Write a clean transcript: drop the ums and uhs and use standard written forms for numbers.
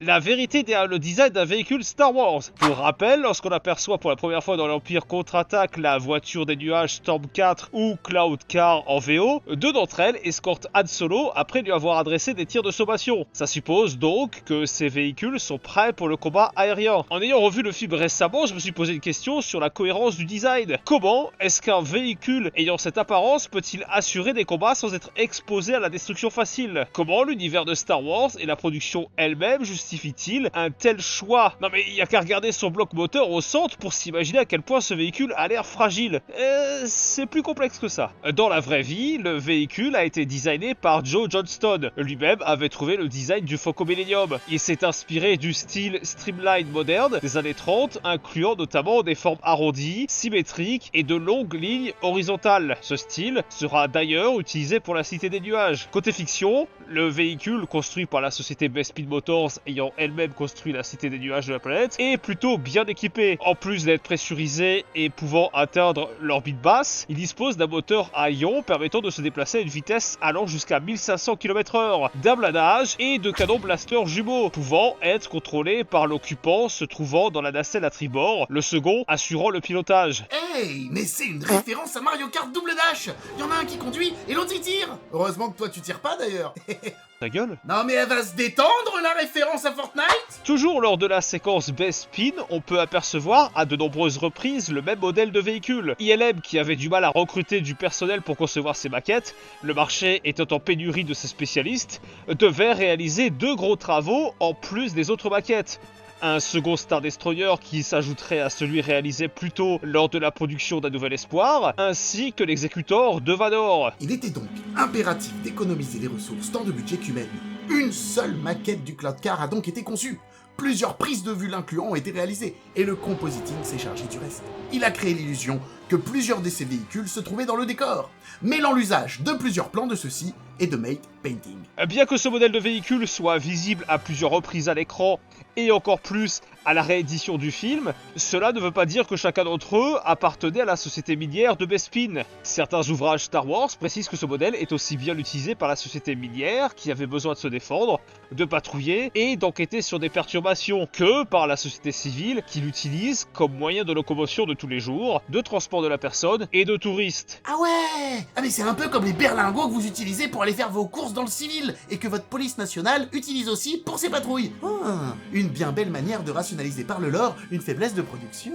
La vérité derrière le design d'un véhicule Star Wars. Pour rappel, lorsqu'on aperçoit pour la première fois dans l'Empire contre-attaque la voiture des nuages Storm 4 ou Cloud Car en VO, deux d'entre elles escortent Han Solo après lui avoir adressé des tirs de sommation. Ça suppose donc que ces véhicules sont prêts pour le combat aérien. En ayant revu le film récemment, je me suis posé une question sur la cohérence du design. Comment est-ce qu'un véhicule ayant cette apparence peut-il assurer des combats sans être exposé à la destruction facile? Comment l'univers de Star Wars et la production elle-même justifie-t-il un tel choix? Non mais il y a qu'à regarder son bloc moteur au centre pour s'imaginer à quel point ce véhicule a l'air fragile. C'est plus complexe que ça. Dans la vraie vie, le véhicule a été designé par Joe Johnston. Lui-même avait trouvé le design du Falcon Millennium. Il s'est inspiré du style streamline moderne des années 30, incluant notamment des formes arrondies, symétriques et de longues lignes horizontales. Ce style sera d'ailleurs utilisé pour la Cité des Nuages. Côté fiction, le véhicule construit par la société Bespin Motors ayant elle-même construit la Cité des Nuages de la planète est plutôt bien équipé. En plus d'être pressurisé et pouvant atteindre l'orbite basse, il dispose d'un moteur à ion permettant de se déplacer à une vitesse allant jusqu'à 1500 km/h, d'un blindage et de canons blaster jumeaux, pouvant être contrôlés par l'occupant se trouvant dans la nacelle à tribord, le second assurant le pilotage. Hey, mais c'est une référence à Mario Kart Double Dash. Il y en a un qui conduit et l'autre il tire. Heureusement que toi tu tires pas d'ailleurs. Ta gueule? Non mais elle va se détendre la référence à Fortnite. Toujours lors de la séquence Bespin, on peut apercevoir à de nombreuses reprises le même modèle de véhicule. ILM, qui avait du mal à recruter du personnel pour concevoir ses maquettes, le marché étant en pénurie de ses spécialistes, devait réaliser deux gros travaux en plus des autres maquettes. Un second Star Destroyer qui s'ajouterait à celui réalisé plus tôt lors de la production d'un Nouvel Espoir, ainsi que l'exécutor de Vador. Il était donc impératif d'économiser les ressources tant de budget qu'humaine. Une seule maquette du Cloud Car a donc été conçue. Plusieurs prises de vue l'incluant ont été réalisées, et le compositing s'est chargé du reste. Il a créé l'illusion que plusieurs de ces véhicules se trouvaient dans le décor, mêlant l'usage de plusieurs plans de ceux-ci et de matte painting. Bien que ce modèle de véhicule soit visible à plusieurs reprises à l'écran, et encore plus à la réédition du film, cela ne veut pas dire que chacun d'entre eux appartenait à la société minière de Bespin. Certains ouvrages Star Wars précisent que ce modèle est aussi bien utilisé par la société minière, qui avait besoin de se défendre, de patrouiller et d'enquêter sur des perturbations, que par la société civile, qui l'utilise comme moyen de locomotion de tous les jours, de transport de la personne et de touristes. Ah ouais. Ah mais c'est un peu comme les berlingots que vous utilisez pour aller faire vos courses dans le civil, et que votre police nationale utilise aussi pour ses patrouilles. Une bien belle manière de rationaliser par le lore une faiblesse de production.